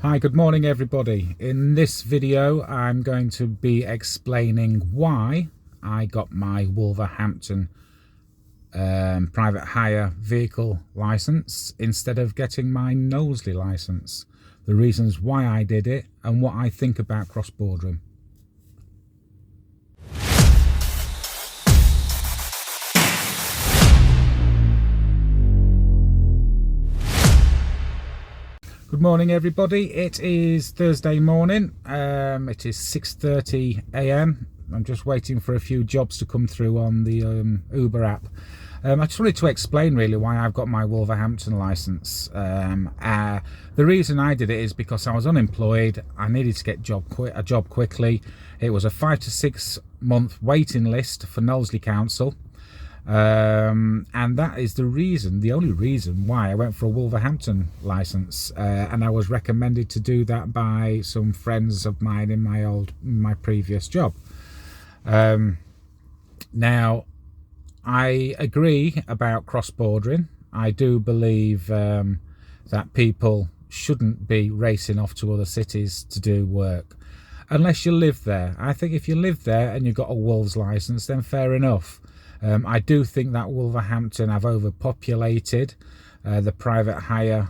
Hi, good morning everybody. In this video I'm going to be explaining why I got my Wolverhampton private hire vehicle license instead of getting my Knowsley license, the reasons why I did it and what I think about cross-bordering. Good morning everybody. It is Thursday morning. It is 6:30 a.m. I'm just waiting for a few jobs to come through on the Uber app. I just wanted to explain really why I've got my Wolverhampton license. The reason I did it is because I was unemployed. I needed to get a job quickly. It was a 5 to 6 month waiting list for Knowsley Council. And that is the only reason why I went for a Wolverhampton license, and I was recommended to do that by some friends of mine in my previous job. Now I agree about cross-bordering. I do believe that people shouldn't be racing off to other cities to do work unless you live there. I think if you live there and you've got a Wolves license, then fair enough. I do think that Wolverhampton have overpopulated the private hire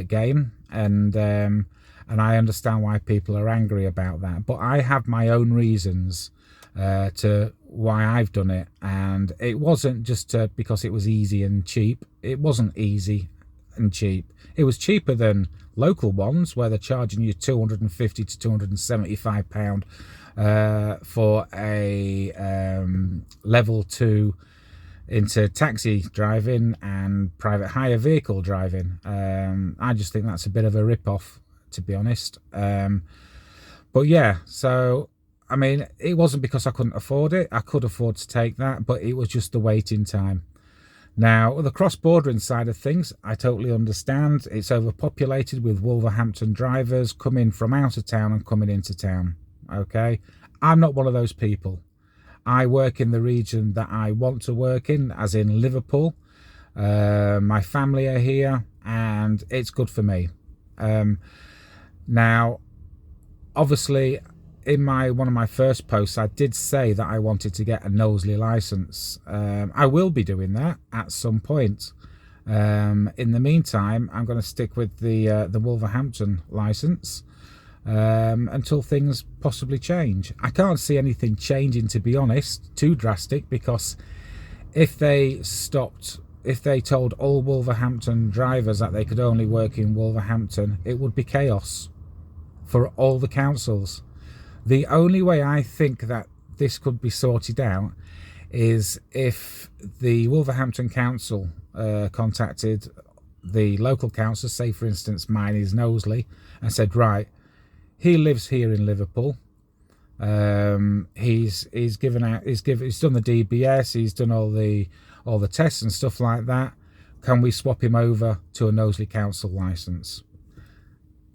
game, and I understand why people are angry about that. But I have my own reasons to why I've done it, and it wasn't just because it was easy and cheap. It wasn't easy and cheap. It was cheaper than local ones where they're charging you £250 to £275 for a level 2 into taxi driving and private hire vehicle driving. I just think that's a bit of a rip-off, to be honest. But yeah, so I mean, it wasn't because I couldn't afford it. I could afford to take that, but it was just the waiting time. Now, the cross-bordering side of things, I totally understand. It's overpopulated with Wolverhampton drivers coming from out of town and coming into town. Okay, I'm not one of those people. I work in the region that I want to work in, as in Liverpool. My family are here and it's good for me. Now, obviously, in one of my first posts, I did say that I wanted to get a Knowsley license. I will be doing that at some point. In the meantime, I'm going to stick with the Wolverhampton license until things possibly change. I can't see anything changing, to be honest, too drastic, because if they told all Wolverhampton drivers that they could only work in Wolverhampton, it would be chaos for all the councils. The only way I think that this could be sorted out is if the Wolverhampton Council contacted the local council, say for instance mine is Knowsley, and said, right, he lives here in Liverpool. He's done the DBS, he's done all the tests and stuff like that. Can we swap him over to a Knowsley Council license?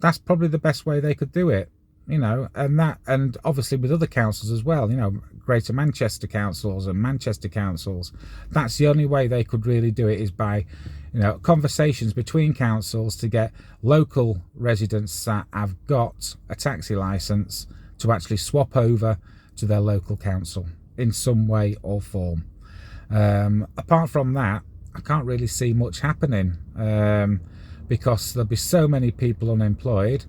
That's probably the best way they could do it, you know. And obviously with other councils as well, you know, Greater Manchester councils and Manchester councils. That's the only way they could really do it, is by, you know, conversations between councils to get local residents that have got a taxi license to actually swap over to their local council in some way or form. Apart from that, I can't really see much happening, because there'll be so many people unemployed.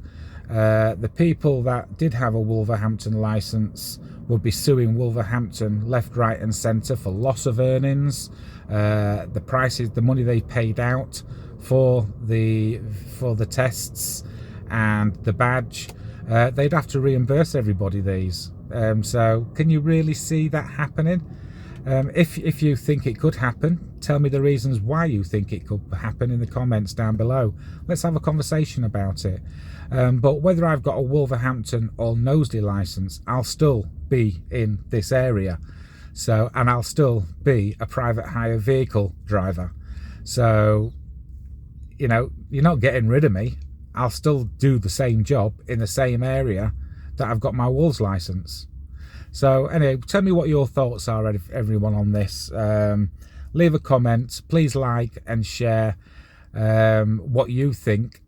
The people that did have a Wolverhampton license would be suing Wolverhampton left, right and centre for loss of earnings. The prices, the money they paid out for the tests and the badge, they'd have to reimburse everybody these. So can you really see that happening? If you think it could happen, tell me the reasons why you think it could happen in the comments down below. Let's have a conversation about it. But whether I've got a Wolverhampton or Knowsley license, I'll still be in this area. So, and I'll still be a private hire vehicle driver. So, you know, you're not getting rid of me. I'll still do the same job in the same area that I've got my Wolves license. So anyway, tell me what your thoughts are, everyone, on this. Leave a comment, please like and share what you think.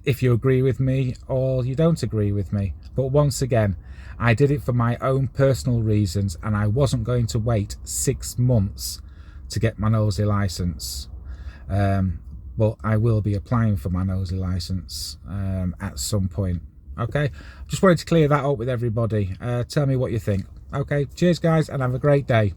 if you agree with me or you don't agree with me. But once again, I did it for my own personal reasons, and I wasn't going to wait 6 months to get my nosy license. But I will be applying for my nosy license at some point. Okay, just wanted to clear that up with everybody. Tell me what you think. Okay, cheers guys, and have a great day.